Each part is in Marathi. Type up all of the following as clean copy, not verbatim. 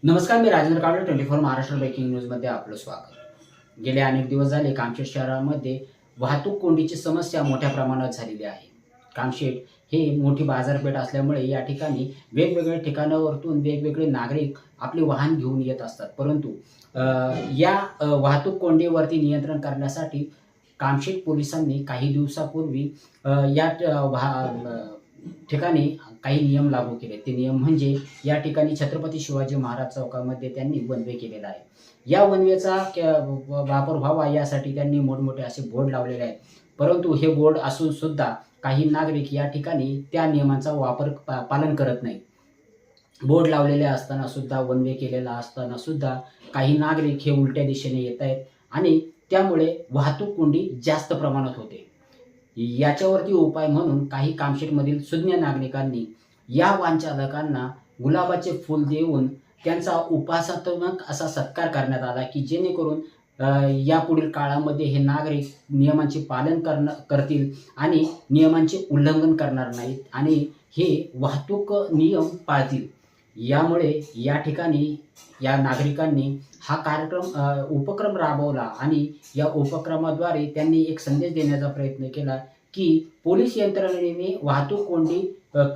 नमस्कार, मी राजेंद्र कावळे 24 महाराष्ट्र ब्रेकिंग न्यूजमध्ये आपलं स्वागत। गेले अनेक दिवस झाले कामशेत शहरामध्ये वाहतूक कोंडीची समस्या मोठ्या प्रमाणात झालेली आहे। कामशेत हे मोठी बाजारपेठ असल्यामुळे या ठिकाणी वेगवेगळ्या ठिकाणावरून वेगवेगळे नागरिक आपले वाहन घेऊन येत असतात, परंतु या वाहतूक कोंडीवरती नियंत्रण करण्यासाठी कामशेत पोलिसांनी काही दिवसापूर्वी या ठिकाणी काही नियम लागू केले। ते नियम म्हणजे या ठिकाणी छत्रपती शिवाजी महाराज चौकामध्ये त्यांनी वन वे केलेला आहे। या वन वेचा वापर व्हावा यासाठी त्यांनी मोठमोठे असे बोर्ड लावलेले आहेत, परंतु हे बोर्ड असून सुद्धा काही नागरिक या ठिकाणी त्या नियमांचा वापर पालन करत नाही। बोर्ड लावलेले असताना सुद्धा, वन वे केलेला असताना सुद्धा काही नागरिक हे उलट्या दिशेने येत आहेत आणि त्यामुळे वाहतूक कोंडी जास्त प्रमाणात होते। याच्यावरती उपाय म्हणून काही कामशेतमधील सुज्ञ नागरिकांनी या वाहन चालकांना गुलाबाचे फूल देऊन त्यांचा उपासात्मक असा सत्कार करण्यात आला की जेणेकरून यापुढील काळामध्ये हे नागरिक नियमांचे पालन करतील आणि नियमांचे उल्लंघन करणार नाहीत आणि हे वाहतूक नियम पाळतील। यामुळे या ठिकाणी या नागरिकांनी हा उपक्रम राबवला आणि या उपक्रमाद्वारे त्यांनी एक संदेश देण्याचा प्रयत्न केला की पोलीस यंत्रणेने वाहतूक कोंडी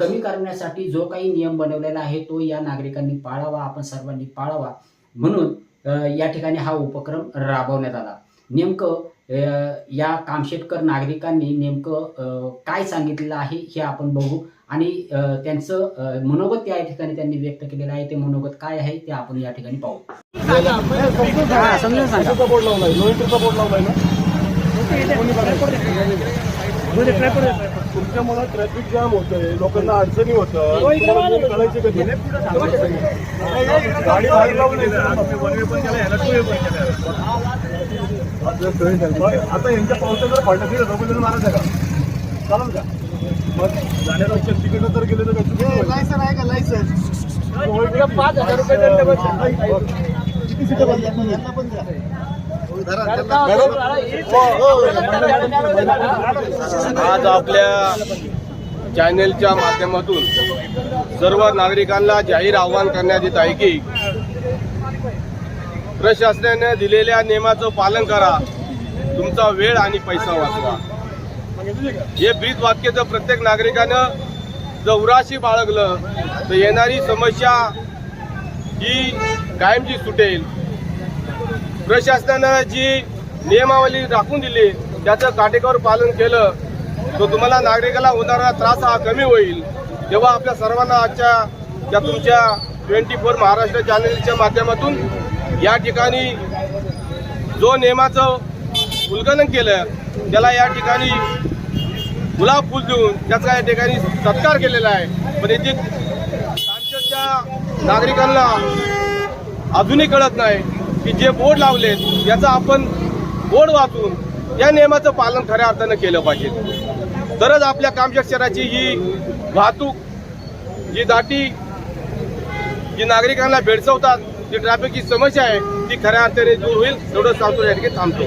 कमी करण्यासाठी जो काही नियम बनवलेला आहे तो या नागरिकांनी पाळावा, आपण सर्वांनी पाळावा, म्हणून या ठिकाणी हा उपक्रम राबवण्यात आला। नेमकं या कामशेतकर नागरिकांनी नेमकं काय सांगितलेलं आहे हे आपण बघू आणि त्यांचं मनोगत त्या ठिकाणी त्यांनी व्यक्त केलेलं आहे। ते मनोगत काय आहे ते आपण या ठिकाणी पाहू। तुमच्यामुळे ट्रॅफिक जाम होतंय, लोकांना अडचणी होतं, करायचे कधी गाडी बाहेर लावून आता यांच्या पावसाला फाटक लोकांना मारायचं का? चालेल का? मग जाण्यापेक्षा तिकीट तर गेले तर लायसन आहे का? लायसन 5,000 रुपये दंड किती सीट पण द्या। आज आपल्या चॅनेलच्या माध्यमातून सर्व नागरिकांना जाहीर आवाहन करण्यात येत आहे की प्रशासनाने दिलेल्या नियमाचं पालन करा, तुमचा वेळ आणि पैसा वाचवा। हे ब्रीद वाक्य जर प्रत्येक नागरिकानं जर उराशी बाळगलं तर येणारी समस्या ही कायमची सुटेल। प्रशासनानं जी नियमावली राखून दिली त्याचं काटेकोर पालन केलं तर तुम्हाला नागरिकाला होणारा त्रास हा कमी होईल। तेव्हा आपल्या सर्वांना आजच्या या तुमच्या 24 महाराष्ट्र चॅनलच्या माध्यमातून या ठिकाणी जो नियमाचं उल्लंघन केलं त्याला या ठिकाणी गुलाब फूल देऊन त्याचा या ठिकाणी सत्कार केलेला आहे। पण येथे कामशेतच्या नागरिकांना अजूनही कळत नाही की जे बोर्ड लावलेत याचा आपण बोर्ड वाचून या नियमाचं पालन खऱ्या अर्थानं केलं पाहिजे, तरच आपल्या कामशेत शहराची ही वाहतूक जी दाटी जी नागरिकांना भेडसावतात जी ट्रॅफिकची समस्या आहे ती खऱ्या अर्थाने दूर होईल। एवढं सांगतो या ठिकाणी थांबतो।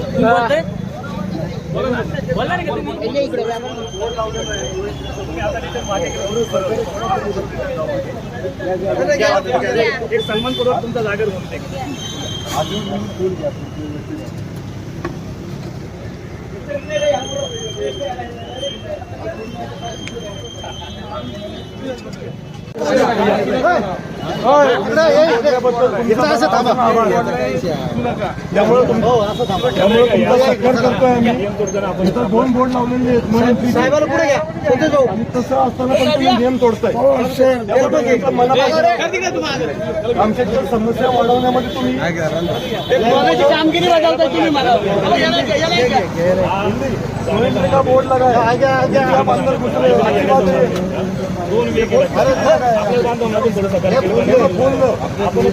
एक सन्मान करून तुमचा जागर होते त्यामुळे दोन बोर्ड लावलेले तसं असताना पण तुम्ही नियम तोडताय। आमच्या समस्या वाढवण्यामध्ये तुम्ही का बोर्ड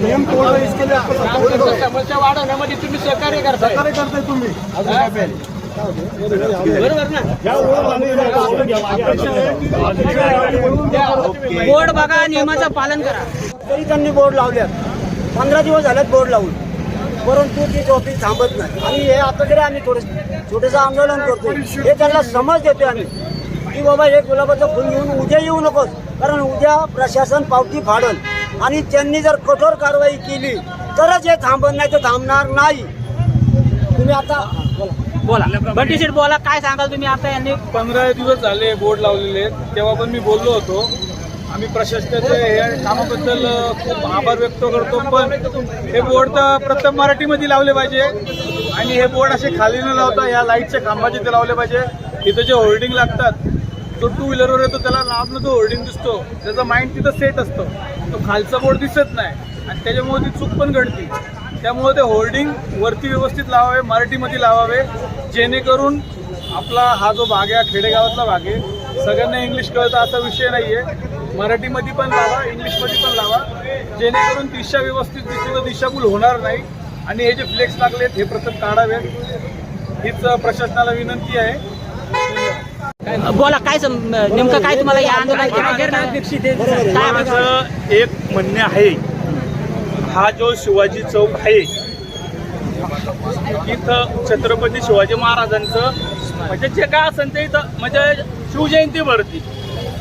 नियम तोडला इसके लिए समस्या वाढवण्यामध्ये तुम्ही सहकार्य करताय तुम्ही बोर्ड बघा, नियमाचं पालन करा। तरी त्यांनी बोर्ड लावल्यात, 15 दिवस झालेत बोर्ड लावून, परंतु ती टॉपिक थांबत नाही आणि हे आता तरी आम्ही छोटंसं आंदोलन करतो, हे त्यांना समज देतो आम्ही की बाबा हे गुलाबाचं फुल घेऊन उद्या येऊ नकोस, कारण उद्या प्रशासन पावती फाडल। आणि त्यांनी जर कठोर कारवाई केली तरच हे थांबत नाही तर थांबणार नाही. तुम्ही आता बोला बंटी शेठ बोला, काय सांगाल तुम्ही? आता यांनी 15 दिवस झाले बोर्ड लावलेले आहेत. तेव्हा पण मी बोललो होतो, आम्ही प्रशासनाच्या या कामाबद्दल खूप आभार व्यक्त करतो. पण हे बोर्ड तर प्रथम मराठीमध्ये लावले पाहिजे आणि हे बोर्ड असे खाली न लावता या लाईटच्या खांबाचे ते लावले पाहिजे. इथं जे होल्डिंग लागतात, जो 2 व्हीलरवर येतो त्याला लांबनं जो होल्डिंग दिसतो त्याचा माइंड तिथं सेट असतो, तो खालचा बोर्ड दिसत नाही आणि त्याच्यामुळे ती चूक पण घडते. त्यामुळे ते होल्डिंग वरती व्यवस्थित लावावे, मराठीमध्ये लावावे, जेणेकरून आपला हा जो भाग आहे खेडेगावातला भाग आहे, सगळ्यांना इंग्लिश कळतं असा विषय नाही आहे. मराठीमध्ये पण लावा, इंग्लिशमध्ये पण लावा, जेणेकरून दिशा व्यवस्थित दिसली, दिशाभूल होणार नाही. आणि हे जे फ्लेक्स लागलेत हे प्रथम काढावेत, हीच प्रशासनाला विनंती आहे. बोला, काय नेमकं काय तुम्हाला या आंदोलनात माझं एक म्हणणे आहे, हा जो शिवाजी चौक आहे इथं छत्रपती शिवाजी महाराजांचं म्हणजे जे काय असेल ते इथं म्हणजे शिवजयंती भरती,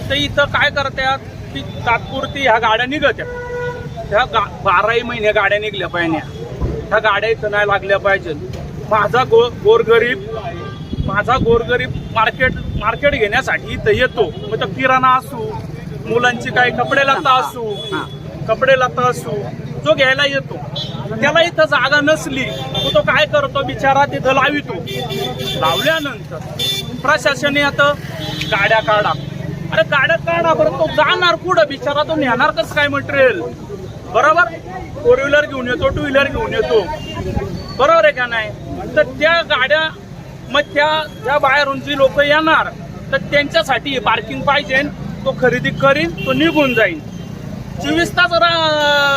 तर इथं काय करतात की तात्पुरती ह्या गाड्या निघत्या, ह्या 12 महिने गाड्या निघल्या पाहिजे, ह्या गाड्या इथं नाही लागल्या पाहिजे. माझा गोरगरीब मार्केट घेण्यासाठी इथं येतो, मग तो किराणा असू, मुलांची काही कपडे लत्ता असू, जो घ्यायला येतो त्याला इथं जागा नसली तो काय करतो बिचारा, तिथं लावितो. लावल्यानंतर प्रशासनाने आता गाड्या काढा, अरे गाड्या काढा, बरं तो जाणार कुठं बिचारा, तो नेणार कसं काय मटेरियल? बरोबर, 4 व्हीलर घेऊन येतो, 2 व्हीलर घेऊन येतो, बरोबर आहे का नाही? तर त्या गाड्या मग त्या बाहेरून जी लोक येणार तर त्यांच्यासाठी पार्किंग पाहिजे, तो खरेदी करीन, तो निघून जाईल. 24 तास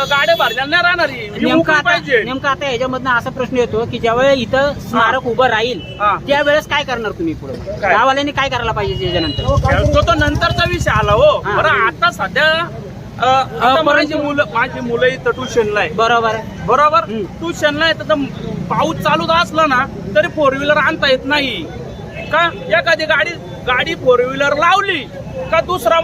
गाड्या भरल्या नाही राहणार. नेमकं आता याच्यामधनं असा प्रश्न येतो की ज्यावेळेस इथं स्मारक उभं राहील त्यावेळेस काय करणार तुम्ही? पुढे गाववाल्यांनी काय करायला पाहिजे त्याच्यानंतर? तो नंतरचा विषय आला हो. बरं, आता सध्या माझी मुलं इथं ट्युशनला आहे, बरोबर ट्युशनला आहे, तर पाऊस चालू असला ना तरी 4 व्हीलर आणता येत नाही का? एखादी गाडी 4 व्हीलर लावली का दुसरा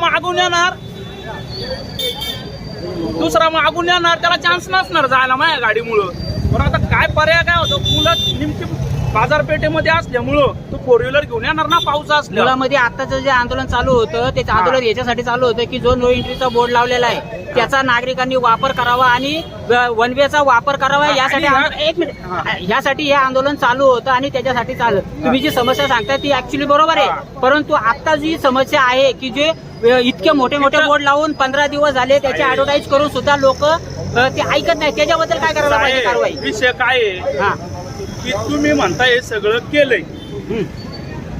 मागून येणार, त्याला चान्स नसणार जायला माझ्या गाडीमुळं. बरं, आता काय पर्याय काय होतो? मुलं नेमकी बाजारपेठेमध्ये असल्यामुळं तो 4 व्हीलर घेऊन येणार ना पाऊस असल्या. मुलामध्ये आताचं जे आंदोलन चालू होतं ते आंदोलन याच्यासाठी चालू होतं की जो नो एंट्रीचा बोर्ड लावलेला आहे त्याचा नागरिकांनी वापर करावा आणि वन वेचा वापर करावा, यासाठी हे आंदोलन चालू होतं आणि त्याच्यासाठी चालू. तुम्ही जी समस्या सांगताय ती ऍक्च्युली बरोबर आहे, परंतु आता जी समस्या आहे की जे इतके मोठे बोर्ड लावून 15 दिवस झाले त्याची ऍडव्हर्टाईज करून सुद्धा लोक ते ऐकत नाही, त्याच्याबद्दल काय करायला पाहिजे कारवाई? विषय काय आहे की तुम्ही म्हणता हे सगळं केलंय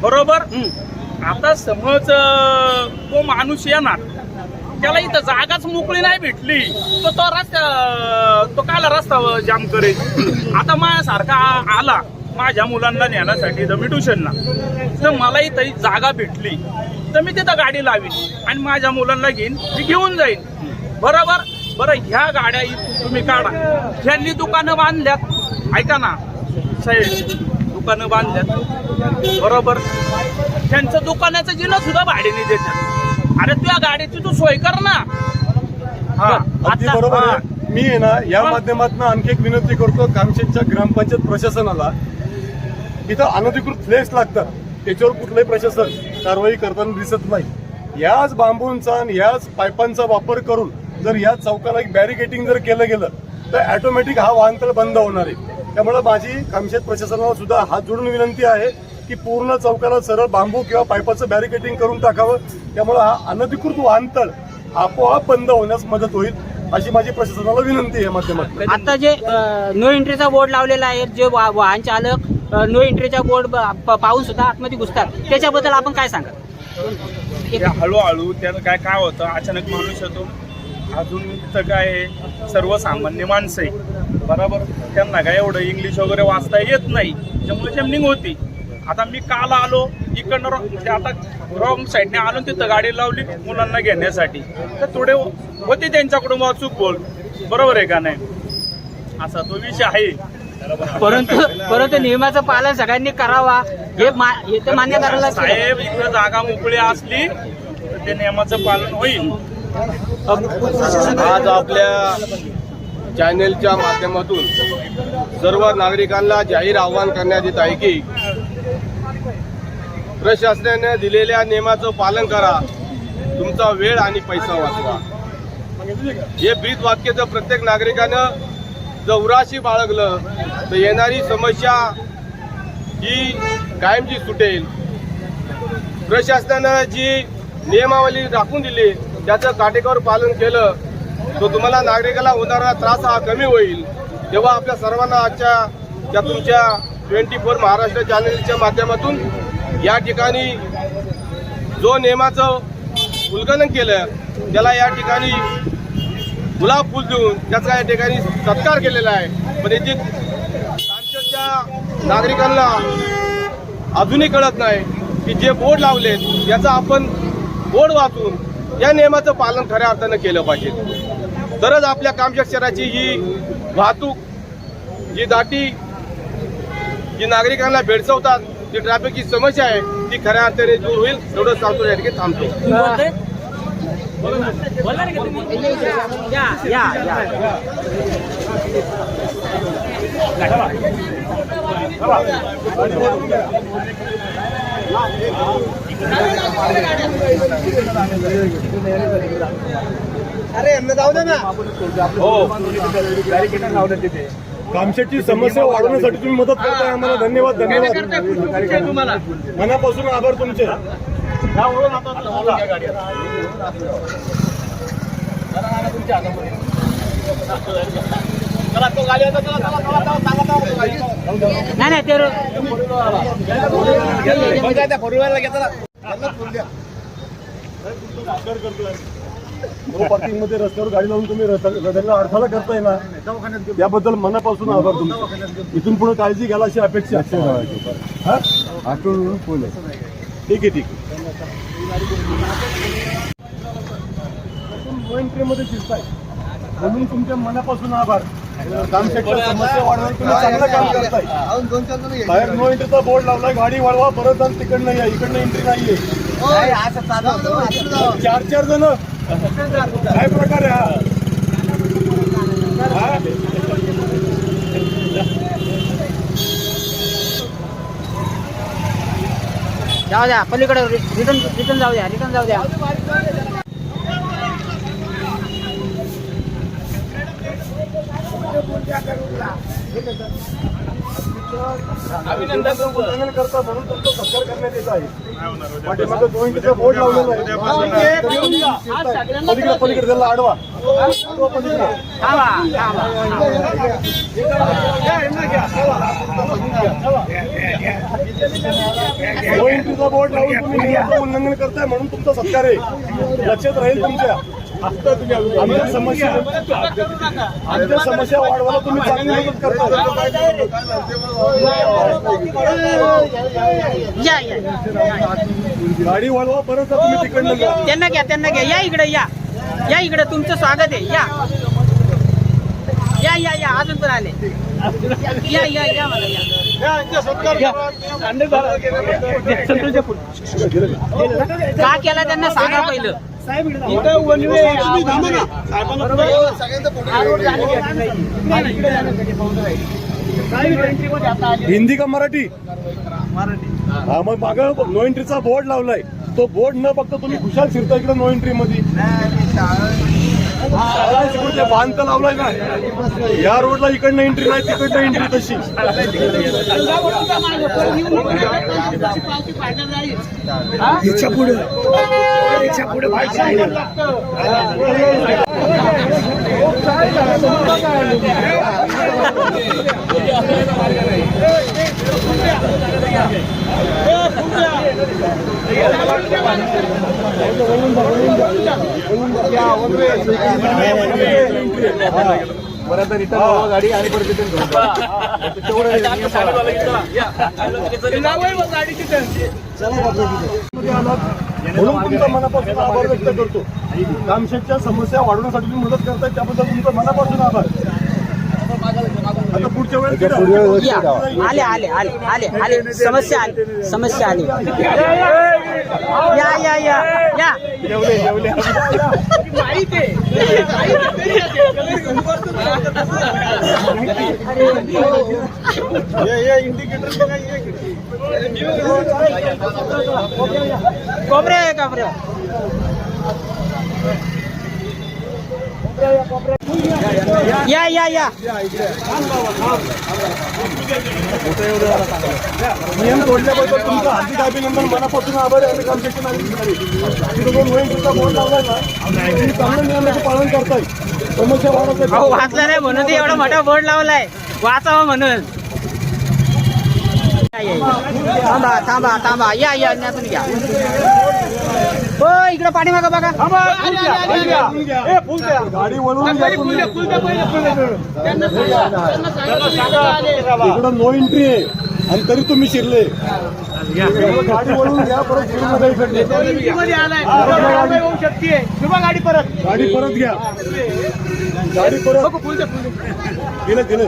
बरोबर, आता समज तो माणूस येणार, त्याला इथं जागाच मोकळी नाही भेटली तर तो काला रस्ता जाम करेल. आता माझ्यासारखा आला माझ्या मुलांना नेण्यासाठी तर मी ट्युशनला, तर मला इथं जागा भेटली तर मी तिथं गाडी लावीन आणि माझ्या मुलांना मी घेऊन जाईन, बरोबर. बरं, ह्या गाड्या तुम्ही काढा, ह्यांनी दुकानं बांधल्यात, ऐका ना साहेब, दुकानं बांधल्यात बरोबर, त्यांचं दुकानाचं जिल्हा सुद्धा भाड्याने देतात. अरे तुझ्या गाडीची तू सोय कर ना. अगदी बरोबर आहे. मी आहे ना या माध्यमातून आणखी एक विनंती करतो कामशेतच्या ग्रामपंचायत प्रशासनाला, इथं अनधिकृत फ्लेक्स लागतात, त्याच्यावर कुठलंही प्रशासन कारवाई करताना दिसत नाही. याच बांबूंचा आणि याच पाईपांचा वापर करून जर या चौकाला एक बॅरिकेटिंग जर केलं गेलं तर ऑटोमॅटिक हा वाहनतळ बंद होणार आहे. त्यामुळे माझी कामशेत प्रशासनाला सुद्धा हात जोडून विनंती आहे की पूर्ण चौकाला सरळ बांबू किंवा पाईपाचं बॅरिकेटिंग करून टाकावं. त्यामुळे हा अनधिकृत वाहनतळ आपोआप बंद होण्यास मदत होईल, अशी माझी प्रशासनाला विनंती आहे माध्यमातून. आता जे नो एंट्रीचा बोर्ड लावलेला आहे, जे वाहन चालक नो एंट्रीचा बोर्ड पाहून सुद्धा आतमध्ये घुसतात, त्याच्याबद्दल आपण काय सांगा? हळूहळू त्यानं काय होतं, अचानक माणूस येतो, अजून इथं काय सर्वसामान्य माणसं आहे बरोबर, त्यांना काय एवढं इंग्लिश वगैरे वाचता येत नाही, त्यामुळे जमनिंग होती. आता मी काल आलो इकडनं म्हणजे आता रॉंग साईडने आलो, तिथं गाडी लावली मुलांना घेण्यासाठी, तर थोडे होते त्यांच्याकडून वाचूक बोल, बरोबर आहे का नाही, असा तो विषय आहे. परंतु नियमाचं पालन सगळ्यांनी करावा हे मान्य करायला. साहेब, इथं जागा मोकळी असली तर ते नियमाचं पालन होईल. आज आपल्या चॅनेलच्या माध्यमातून सर्व नागरिकांना जाहीर आवाहन करण्यात येत आहे की प्रशासनाने दिलेल्या नियमाचं पालन करा, तुमचा वेळ आणि पैसा वाचवा. हे ब्रीद वाक्य जर प्रत्येक नागरिकानं जर उराशी बाळगलं तर येणारी समस्या ही कायमची सुटेल. प्रशासनानं जी नियमावली राखून दिली त्याचं काटेकोर पालन केलं तर तुम्हाला नागरिकाला होणारा त्रास हा कमी होईल. तेव्हा आपल्या सर्वांना आजच्या या तुमच्या 24 महाराष्ट्र चॅनलच्या माध्यमातून या ठिकाणी जो नियमाचं उल्लंघन केलं त्याला या ठिकाणी गुलाब फुल देऊन त्याचा या ठिकाणी सत्कार केलेला आहे. पण याची आमच्या नागरिकांना अजूनही कळत नाही की जे बोर्ड लावलेत याचा आपण बोर्ड वाचून या नियमाचं पालन खऱ्या अर्थानं केलं पाहिजे. तरच आपल्या कामक्षेत्राची ही वाहतूक जी दाटी जी नागरिकांना भेडसावतात जी ट्रॅफिकची समस्या आहे ती खऱ्या अर्थाने दूर होईल. एवढं सांगतो या ठिकाणी थांबतो. कामशेटची समस्या वाढवण्यासाठी तुम्ही मदत करताय आम्हाला. धन्यवाद धन्यवाद. मनापासून आभार तुमचे. नाही ते नो पार्किंग मध्ये रस्त्यावर गाडी लावून तुम्ही रस्त्याला अडथळा करताय ना, त्याबद्दल मनापासून आभार तुमचे. इथून पुढे काळजी घ्यायला अशी अपेक्षा. ठीक आहे ठीक आहे. नो एंट्रीमध्ये दिसताय म्हणून तुमच्या मनापासून आभार. कामशेटच्या समस्या वाढवून तुम्ही चांगलं काम करताय. बाहेर नो एंट्रीचा बोर्ड लावलाय, गाडी वळवा, परत जाऊन तिकडनं या, इकडनं एंट्री नाहीये. 4 जण काय प्रकार आहे हा? जाऊ द्या पलीकडे रिटर्न जाऊ द्या. अभिनंदन करता म्हणून तुमचं सत्कार करण्यात येत आहे. पाठीमागे 2 इंचचा बोर्ड लावलेला आहे. पलीकडे त्याला आडवा. दोन इंचचा बोर्ड लावून तुम्ही नियमाचं उल्लंघन करताय म्हणून तुमचा सत्कार आहे. लक्षात राहील तुमच्या. आमच्या समस्या वाढवायला तुम्ही चांगली मदत करता. गाडी वळवा, परत तुम्ही तिकडनं घ्या. त्यांना घ्या. या इकडे तुमचं स्वागत आहे. या अजून पण आले. या मला का केला त्यांना सांगा पहिलं. हिंदी का मराठी? हा मग माग नो एंट्रीचा बोर्ड लावलाय. तो बोर्ड न बघता तुम्ही खुशाल फिरता इकडे नो एंट्री मध्ये. बांध लावलाय ना या रोडला. इकडनं एंट्री नाही, तिकडनं एंट्री तशी. बऱ्याचदा रिटर्न गाडी आणि परत रिटर्न म्हणून तुमचा मनापासून आभार व्यक्त करतो. कामशेटच्या समस्या वाढवण्यासाठी तुम्ही मदत करताय त्याबद्दल तुमचा मनापासून आभार. आता पुढच्या वेळेस या आले आले आले आले आले समस्या आली समस्या आली या या या या कोपरे कोपरे या या या नियम तोडल्याबद्दल तुमचं हार्दिक अभिनंदन मनापासून आभार आहे. आम्ही कॉन्स्ट्रक्शन अधिकारी तिथं दोन वहींचा बोर्ड लावलाय ना तुम्ही चांगल्या नियमाचं पालन करताय. समस्या वाढत आहे. अहो वाचला नाही म्हणून ते एवढा मोठा बोर्ड लावलाय वाचावं म्हणून या, या, या. थांबा थांबा थांबा या या न्यातून घ्या हो इकडे पाठीमागं बघा गाडी वळवून घ्या तुम्ही. इकडं नो एंट्री आहे आणि तरी तुम्ही शिरले. गाडी वळवून घ्या परत फिरून नका इकडे. गाडी परत घ्या गाडी परत दिलं दिलं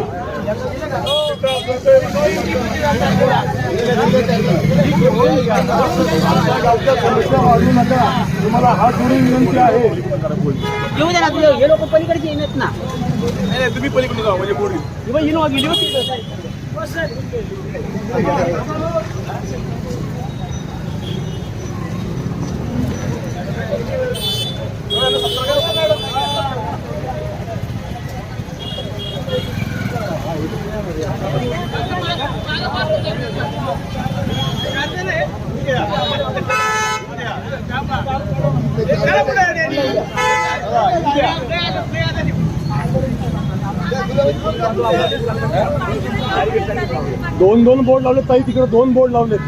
तुम्हाला हात जोडून विनंती आहे. येऊ दे ना तुझे हे लोक पलीकडचे येत ना तुम्ही पलीकडे जाऊ म्हणजे बोर्ड इनोवा गेली होती दोन दोन बोर्ड लावले ताई तिकडे दोन बोर्ड लावलेत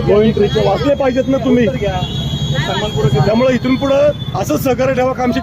नो एंट्रीचे वाचले पाहिजेत ना तुम्ही. त्यामुळे इथून पुढे असंच सहकार्य ठेवा. कामशी